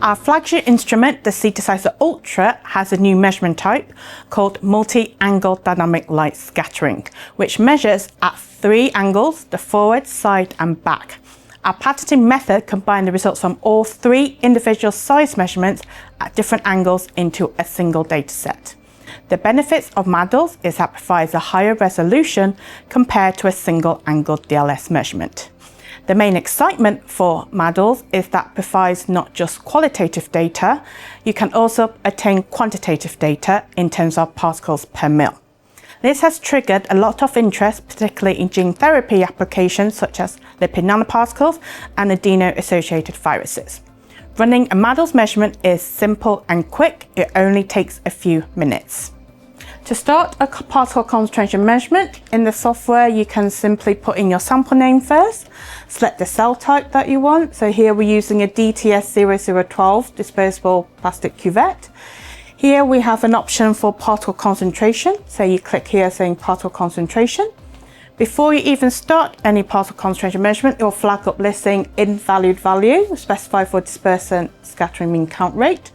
Our flagship instrument, the Zetasizer Ultra, has a new measurement type called multi-angle dynamic light scattering, which measures at 3 angles, the forward, side and back. Our patented method combines the results from all 3 individual size measurements at different angles into a single data set. The benefits of MADLS is that it provides a higher resolution compared to a single angle DLS measurement. The main excitement for MADLS is that it provides not just qualitative data, you can also attain quantitative data in terms of particles per mil. This has triggered a lot of interest, particularly in gene therapy applications such as lipid nanoparticles and adeno-associated viruses. Running a MADLS measurement is simple and quick, it only takes a few minutes. To start a particle concentration measurement, in the software you can simply put in your sample name first, select the cell type that you want. So here we're using a DTS0012 disposable plastic cuvette. Here we have an option for particle concentration, so you click here saying particle concentration. Before you even start any particle concentration measurement, it will flag up listing invalid value specified for dispersant scattering mean count rate.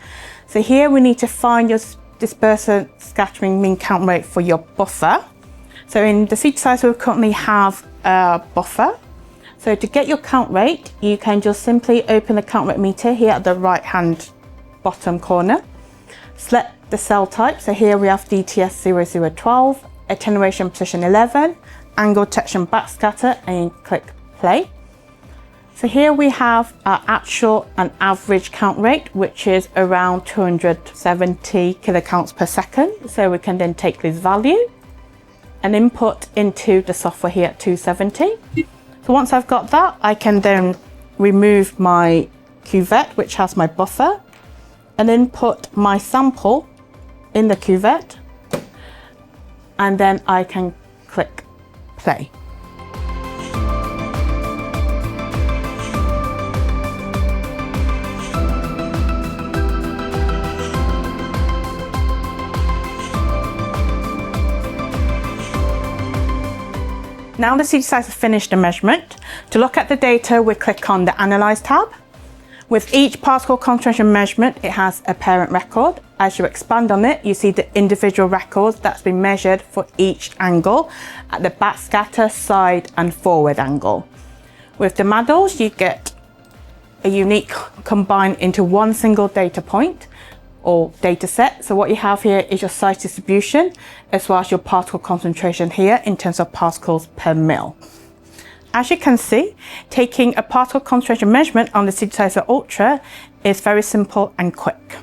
So here we need to find your dispersant scattering mean count rate for your buffer. So in the Zetasizer we currently have a buffer. So to get your count rate, you can just simply open the count rate meter here at the right hand bottom corner. Select the cell type, so here we have DTS0012, attenuation position 11, angle detection backscatter, and click play. So here we have our actual and average count rate, which is around 270 kilocounts per second. So we can then take this value and input into the software here at 270. So once I've got that, I can then remove my cuvette, which has my buffer, and then put my sample in the cuvette, and then I can click play. Now the Zetasizer finished the measurement. To look at the data, we click on the Analyze tab. With each particle concentration measurement, it has a parent record. As you expand on it, you see the individual records that's been measured for each angle at the backscatter, side and forward angle. With the MADLS, you get a unique combined into one single data point or data set. So what you have here is your size distribution as well as your particle concentration here in terms of particles per mil. As you can see, taking a particle concentration measurement on the Zetasizer Ultra is very simple and quick.